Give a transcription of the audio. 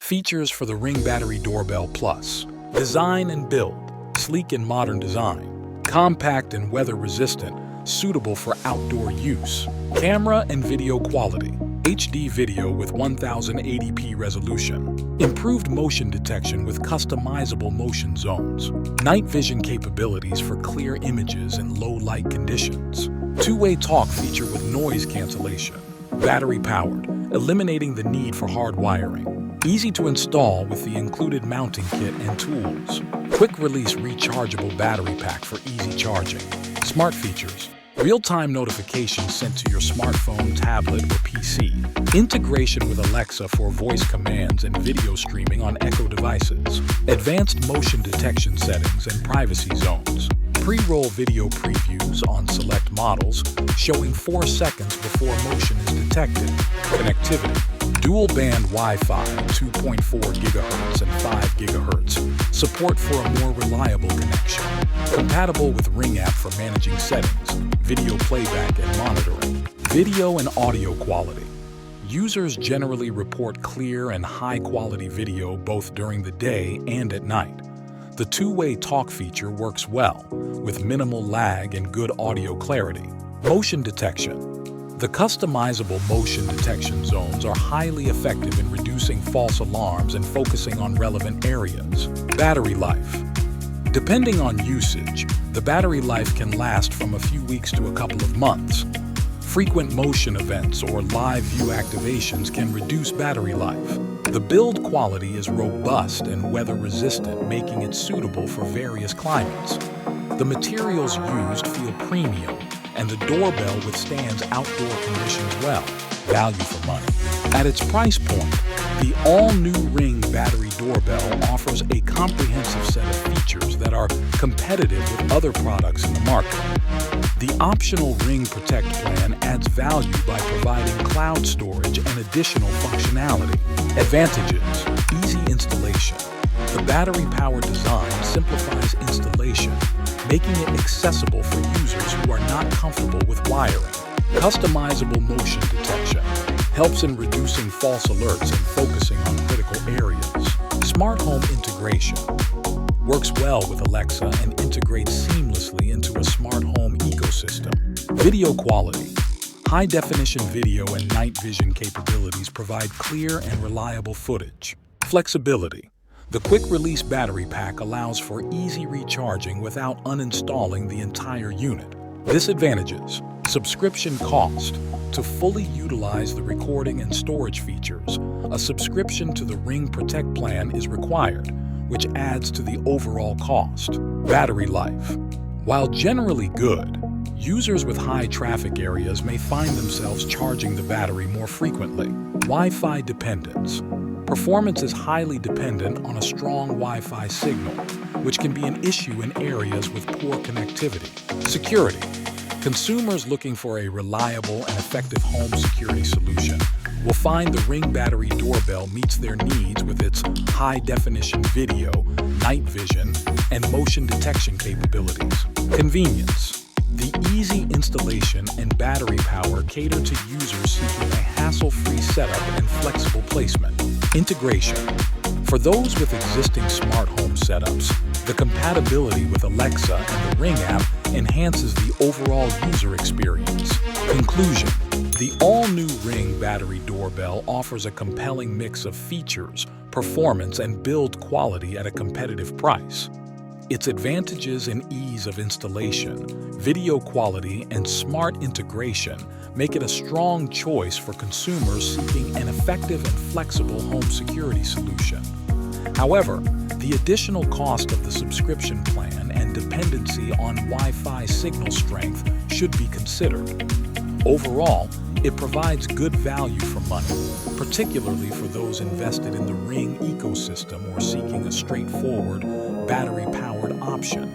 Features for the Ring Battery Doorbell Plus. Design and build. Sleek and modern design. Compact and weather-resistant, suitable for outdoor use. Camera and video quality. HD video with 1080p resolution. Improved motion detection with customizable motion zones. Night vision capabilities for clear images in low-light conditions. Two-way talk feature with noise cancellation. Battery-powered, eliminating the need for hard wiring. Easy to install with the included mounting kit and tools. Quick-release rechargeable battery pack for easy charging. Smart features. Real-time notifications sent to your smartphone, tablet, or PC. Integration with Alexa for voice commands and video streaming on Echo devices. Advanced motion detection settings and privacy zones. Pre-roll video previews on select models, showing 4 seconds before motion is detected. Connectivity. Dual-band Wi-Fi, 2.4 GHz and 5 GHz. Support for a more reliable connection. Compatible with Ring app for managing settings, video playback and monitoring. Video and audio quality. Users generally report clear and high-quality video both during the day and at night. The two-way talk feature works well, with minimal lag and good audio clarity. Motion detection. The customizable motion detection zones are highly effective in reducing false alarms and focusing on relevant areas. Battery life. Depending on usage, the battery life can last from a few weeks to a couple of months. Frequent motion events or live view activations can reduce battery life. The build quality is robust and weather-resistant, making it suitable for various climates. The materials used feel premium, and the doorbell withstands outdoor conditions well. Value for money. At its price point, the all-new Ring Battery Doorbell offers a comprehensive set of features that are competitive with other products in the market. The optional Ring Protect plan adds value by providing cloud storage and additional functionality. Advantages: easy installation. The battery-powered design simplifies installation, making it accessible for users who are not comfortable with wiring. Customizable motion detection helps in reducing false alerts and focusing on critical areas. Smart home integration works well with Alexa and integrates seamlessly into a smart home ecosystem. Video quality. High-definition video and night vision capabilities provide clear and reliable footage. Flexibility. The quick-release battery pack allows for easy recharging without uninstalling the entire unit. Disadvantages: subscription cost. To fully utilize the recording and storage features, a subscription to the Ring Protect plan is required, which adds to the overall cost. Battery life. While generally good, users with high traffic areas may find themselves charging the battery more frequently. Wi-Fi dependence. Performance is highly dependent on a strong Wi-Fi signal, which can be an issue in areas with poor connectivity. Security. Consumers looking for a reliable and effective home security solution will find the Ring Battery Doorbell meets their needs with its high-definition video, night vision, and motion detection capabilities. Convenience. The easy installation and battery power cater to users seeking a hassle-free setup and flexible placement. Integration. For those with existing smart home setups, the compatibility with Alexa and the Ring app enhances the overall user experience. Conclusion. The all-new Ring Battery Doorbell offers a compelling mix of features, performance, and build quality at a competitive price. Its advantages in ease of installation, video quality, and smart integration make it a strong choice for consumers seeking an effective and flexible home security solution. However, the additional cost of the subscription plan and dependency on Wi-Fi signal strength should be considered. Overall, it provides good value for money, particularly for those invested in the Ring ecosystem or seeking a straightforward, battery-powered option.